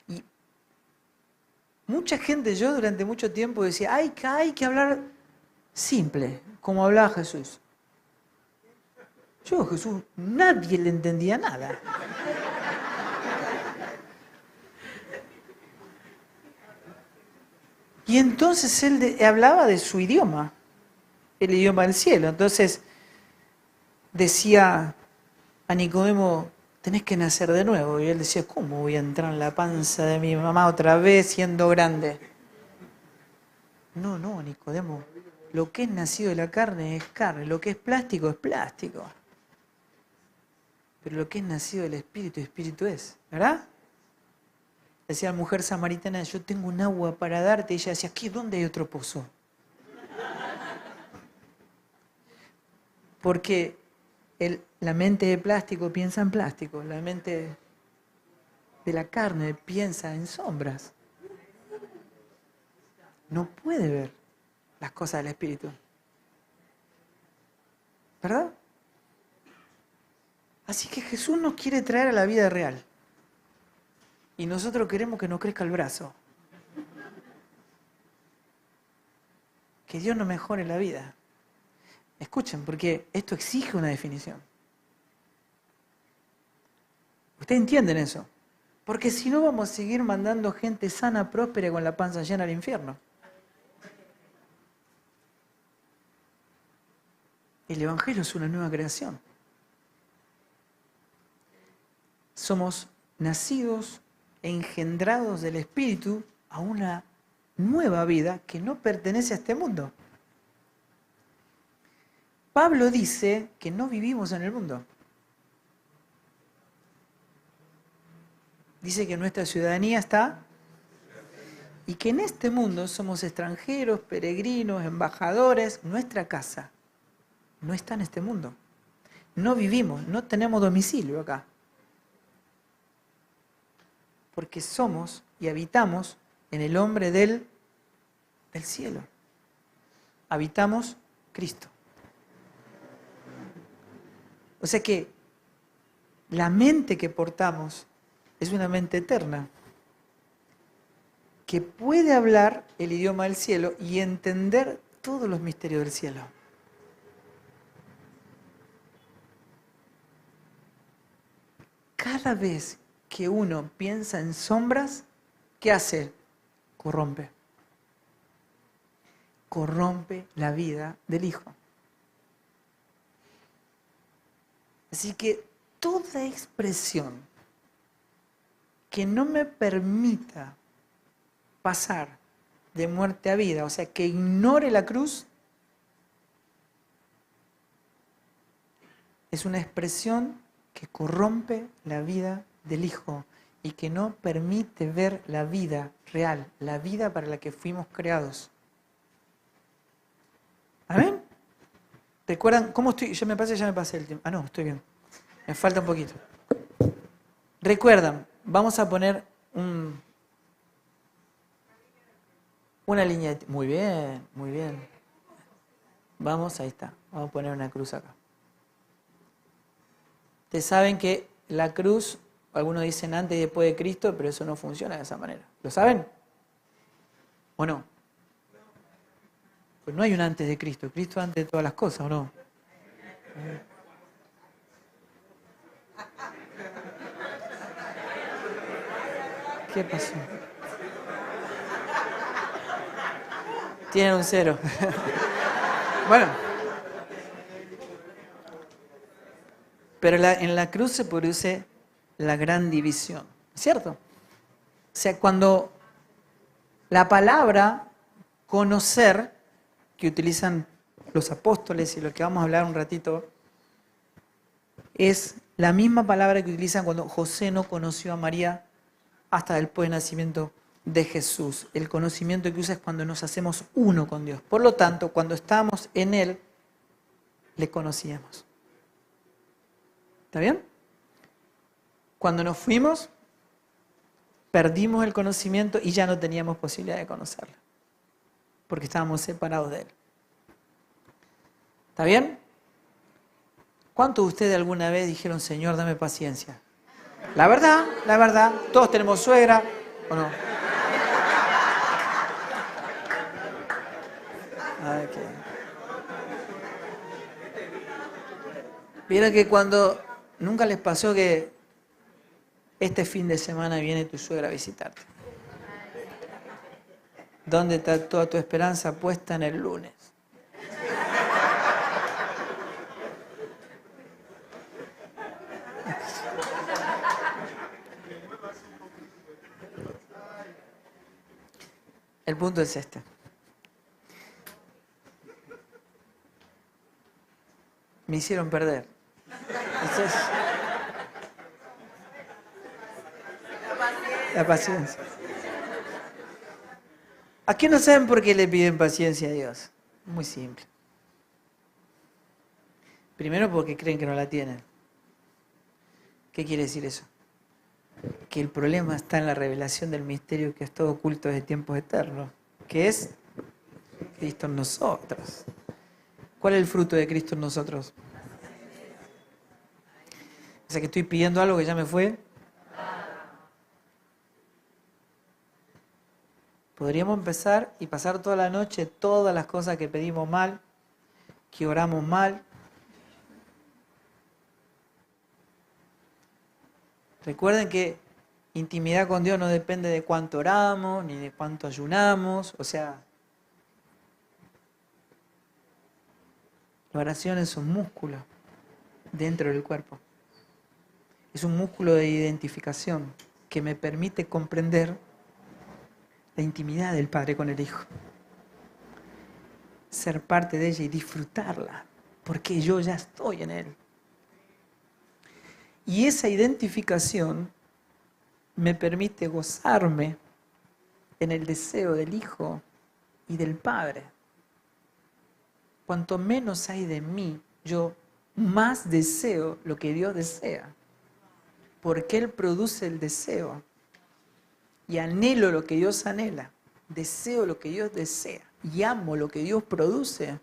Y mucha gente, yo durante mucho tiempo decía, hay que hablar simple, como hablaba Jesús. Yo a Jesús nadie le entendía nada. Y entonces él hablaba de su idioma, el idioma del cielo. Entonces decía a Nicodemo, tenés que nacer de nuevo. Y él decía, ¿cómo voy a entrar en la panza de mi mamá otra vez siendo grande? No, no, Nicodemo, lo que es nacido de la carne es carne, lo que es plástico. Pero lo que es nacido del espíritu, espíritu es, ¿verdad? Decía la mujer samaritana, yo tengo un agua para darte. Y ella decía, ¿qué? ¿Dónde hay otro pozo? Porque la mente de plástico piensa en plástico, la mente de la carne piensa en sombras. No puede ver las cosas del espíritu. ¿Verdad? Así que Jesús nos quiere traer a la vida real. Y nosotros queremos que nos crezca el brazo. Que Dios nos mejore la vida. Escuchen, porque esto exige una definición. ¿Ustedes entienden eso? Porque si no vamos a seguir mandando gente sana, próspera y con la panza llena al infierno. El Evangelio es una nueva creación. Somos nacidos engendrados del Espíritu a una nueva vida que no pertenece a este mundo. Pablo dice que no vivimos en el mundo. Dice que nuestra ciudadanía está y que en este mundo somos extranjeros, peregrinos, embajadores. Nuestra casa no está en este mundo. No vivimos, no tenemos domicilio acá. Porque somos y habitamos en el hombre del cielo. Habitamos Cristo. O sea que la mente que portamos es una mente eterna, que puede hablar el idioma del cielo y entender todos los misterios del cielo. Cada vez que uno piensa en sombras, ¿qué hace? Corrompe. Corrompe la vida del Hijo. Así que toda expresión que no me permita pasar de muerte a vida, o sea, que ignore la cruz, es una expresión que corrompe la vida del Hijo y que no permite ver la vida real, la vida para la que fuimos creados. ¿Amén? ¿Recuerdan cómo estoy? Ya me pasé el tiempo. Ah, no, estoy bien. Me falta un poquito. ¿Recuerdan? Vamos a poner Una línea muy bien, muy bien. Vamos, ahí está. Vamos a poner una cruz acá. Ustedes saben que la cruz, algunos dicen antes y después de Cristo, pero eso no funciona de esa manera. ¿Lo saben? ¿O no? Pues no hay un antes de Cristo. Cristo antes de todas las cosas, ¿o no? ¿Qué pasó? Tienen un cero. Bueno. Pero en la cruz se produce la gran división, ¿cierto? O sea, cuando la palabra conocer, que utilizan los apóstoles y lo que vamos a hablar un ratito, es la misma palabra que utilizan cuando José no conoció a María hasta después del nacimiento de Jesús. El conocimiento que usa es cuando nos hacemos uno con Dios. Por lo tanto, cuando estamos en Él, le conocíamos. ¿Está bien? Cuando nos fuimos, perdimos el conocimiento y ya no teníamos posibilidad de conocerlo, porque estábamos separados de Él. ¿Está bien? ¿Cuántos de ustedes alguna vez dijeron, Señor, dame paciencia? La verdad, todos tenemos suegra, ¿o no? Okay. Vieron que cuando nunca les pasó que este fin de semana viene tu suegra a visitarte. ¿Dónde está toda tu esperanza puesta en el lunes? El punto es este. Me hicieron perder. Entonces, la paciencia. ¿A qué no saben por qué le piden paciencia a Dios? Muy simple. Primero porque creen que no la tienen. ¿Qué quiere decir eso? Que el problema está en la revelación del misterio que ha estado oculto desde tiempos eternos, que es Cristo en nosotros. ¿Cuál es el fruto de Cristo en nosotros? O sea que estoy pidiendo algo que ya me fue. Podríamos empezar y pasar toda la noche todas las cosas que pedimos mal, que oramos mal. Recuerden que intimidad con Dios no depende de cuánto oramos, ni de cuánto ayunamos. O sea, la oración es un músculo dentro del cuerpo. Es un músculo de identificación que me permite comprender la intimidad del Padre con el Hijo. Ser parte de ella y disfrutarla, porque yo ya estoy en Él. Y esa identificación me permite gozarme en el deseo del Hijo y del Padre. Cuanto menos hay de mí, yo más deseo lo que Dios desea. Porque Él produce el deseo. Y anhelo lo que Dios anhela. Deseo lo que Dios desea. Y amo lo que Dios produce.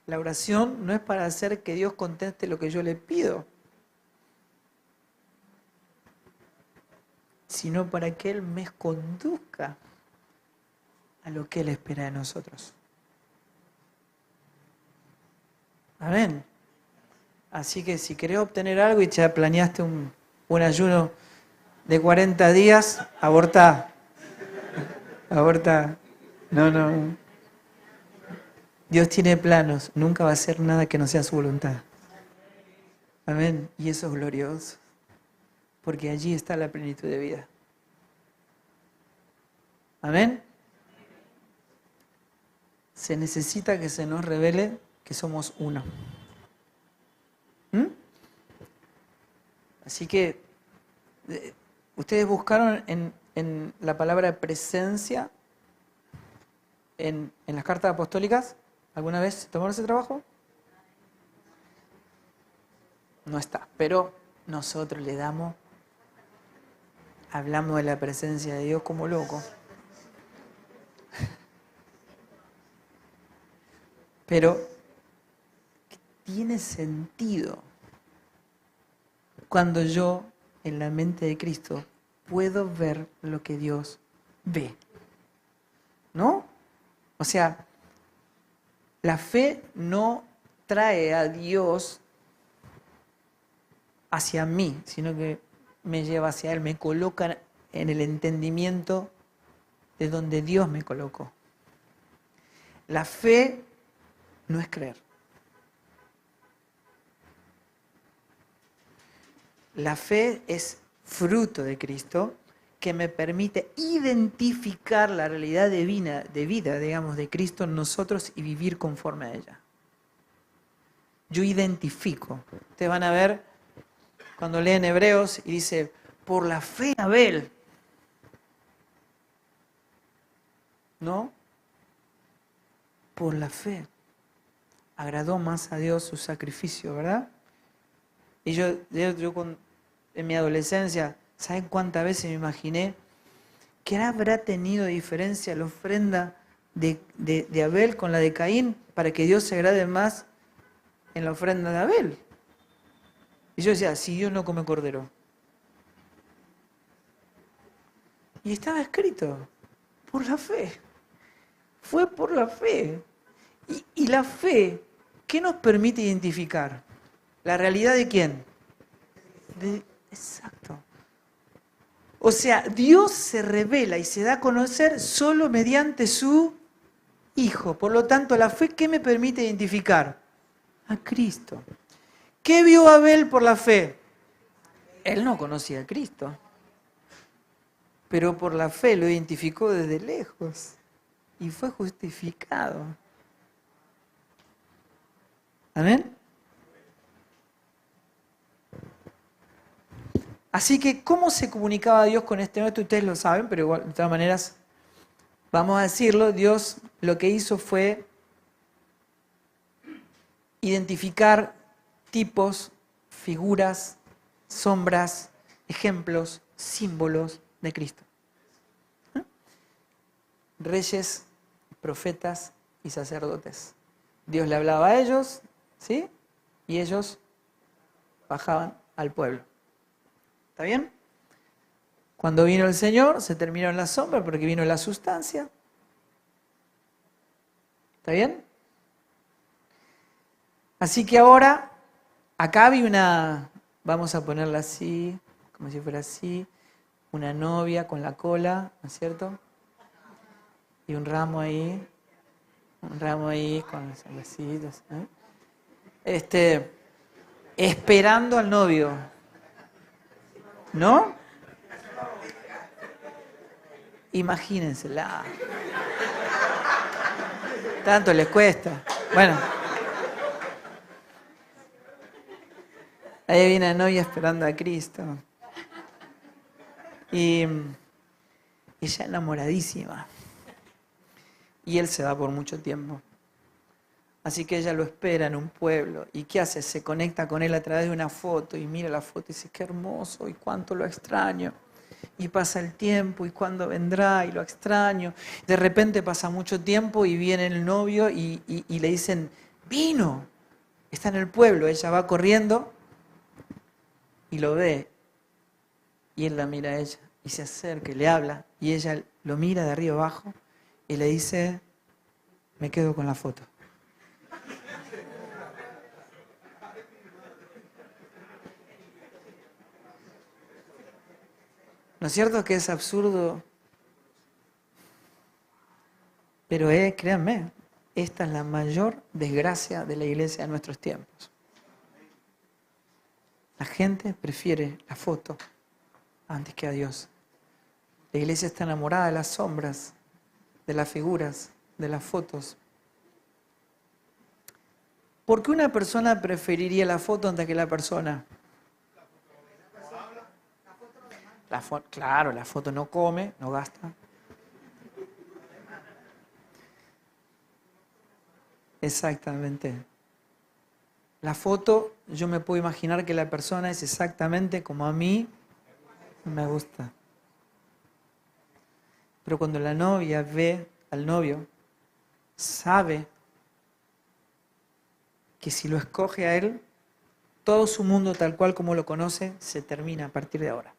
La oración no es para hacer que Dios conteste lo que yo le pido, sino para que Él me conduzca a lo que Él espera de nosotros. Amén. Así que si querés obtener algo y ya planeaste un ayuno de 40 días, abortá. Abortá. No. Dios tiene planos, nunca va a hacer nada que no sea su voluntad. Amén. Y eso es glorioso, porque allí está la plenitud de vida. Amén. Se necesita que se nos revele que somos uno. Así que ustedes buscaron en la palabra presencia en las cartas apostólicas. ¿Alguna vez tomaron ese trabajo? No está, pero nosotros le damos, hablamos de la presencia de Dios como locos. Pero tiene sentido cuando yo, en la mente de Cristo, puedo ver lo que Dios ve. ¿No? O sea, la fe no trae a Dios hacia mí, sino que me lleva hacia Él, me coloca en el entendimiento de donde Dios me colocó. La fe no es creer. La fe es fruto de Cristo que me permite identificar la realidad divina, de vida, digamos, de Cristo en nosotros y vivir conforme a ella. Yo identifico. Ustedes van a ver cuando leen Hebreos y dice, por la fe Abel. ¿No? Por la fe. Agradó más a Dios su sacrificio, ¿verdad? Y yo en mi adolescencia, ¿saben cuántas veces me imaginé que habrá tenido diferencia la ofrenda de Abel con la de Caín para que Dios se agrade más en la ofrenda de Abel? Y yo decía, si Dios no come cordero. Y estaba escrito, por la fe. Fue por la fe. Y la fe, ¿qué nos permite identificar? ¿La realidad de quién? Exacto. O sea, Dios se revela y se da a conocer solo mediante su Hijo. Por lo tanto, la fe, ¿qué me permite identificar? A Cristo. ¿Qué vio Abel por la fe? Él no conocía a Cristo, pero por la fe lo identificó desde lejos y fue justificado. ¿Amén? Así que, ¿cómo se comunicaba Dios con este momento? Ustedes lo saben, pero igual, de todas maneras, vamos a decirlo, Dios lo que hizo fue identificar tipos, figuras, sombras, ejemplos, símbolos de Cristo. Reyes, profetas y sacerdotes. Dios le hablaba a ellos, ¿sí? Y ellos bajaban al pueblo. ¿Está bien? Cuando vino el Señor, se terminó la sombra porque vino la sustancia. ¿Está bien? Así que ahora, acá había una, vamos a ponerla así, como si fuera así, una novia con la cola, ¿no es cierto? Y un ramo ahí con los besitos, ¿eh? Esperando al novio, ¿no? Imagínensela. Tanto les cuesta. Bueno. Ahí viene la novia esperando a Cristo. Y ella enamoradísima. Y él se va por mucho tiempo. Así que ella lo espera en un pueblo. ¿Y qué hace? Se conecta con él a través de una foto y mira la foto y dice, qué hermoso y cuánto lo extraño. Y pasa el tiempo y cuándo vendrá y lo extraño. De repente pasa mucho tiempo y viene el novio y le dicen, vino. Está en el pueblo. Ella va corriendo y lo ve. Y él la mira a ella y se acerca y le habla. Y ella lo mira de arriba abajo y le dice, me quedo con la foto. ¿No es cierto que es absurdo? Pero créanme, esta es la mayor desgracia de la iglesia de nuestros tiempos. La gente prefiere la foto antes que a Dios. La iglesia está enamorada de las sombras, de las figuras, de las fotos. ¿Por qué una persona preferiría la foto antes que la persona? Claro, la foto no come, no gasta. Exactamente. La foto, yo me puedo imaginar que la persona es exactamente como a mí me gusta. Pero cuando la novia ve al novio, sabe que si lo escoge a Él, todo su mundo tal cual como lo conoce se termina a partir de ahora.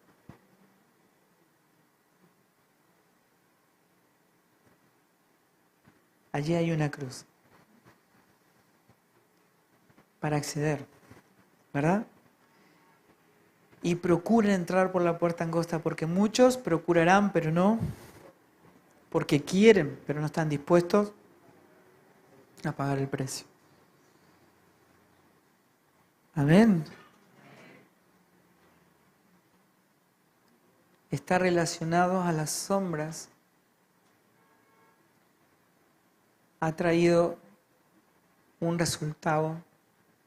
Allí hay una cruz para acceder, ¿verdad? Y procuren entrar por la puerta angosta, porque muchos procurarán, pero no, porque quieren, pero no están dispuestos a pagar el precio. Amén. Está relacionado a las sombras. Ha traído un resultado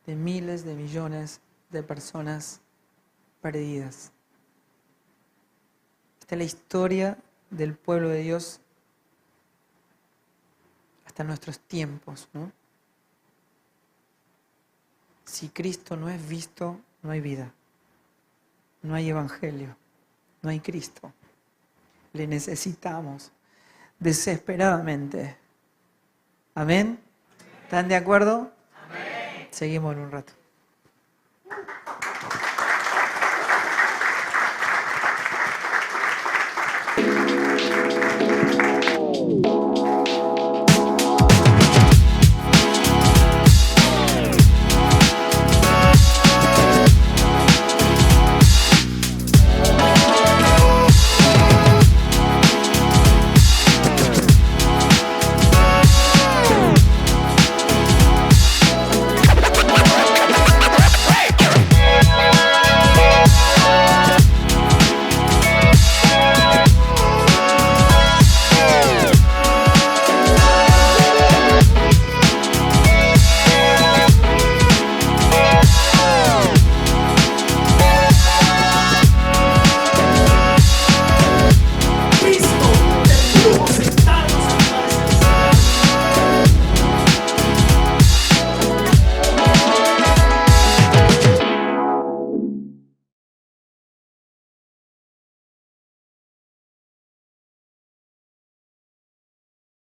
de miles de millones de personas perdidas. Esta es la historia del pueblo de Dios hasta nuestros tiempos, ¿no? Si Cristo no es visto, no hay vida, no hay evangelio, no hay Cristo. Le necesitamos desesperadamente. ¿Amén? ¿Están de acuerdo? Amén. Seguimos en un rato.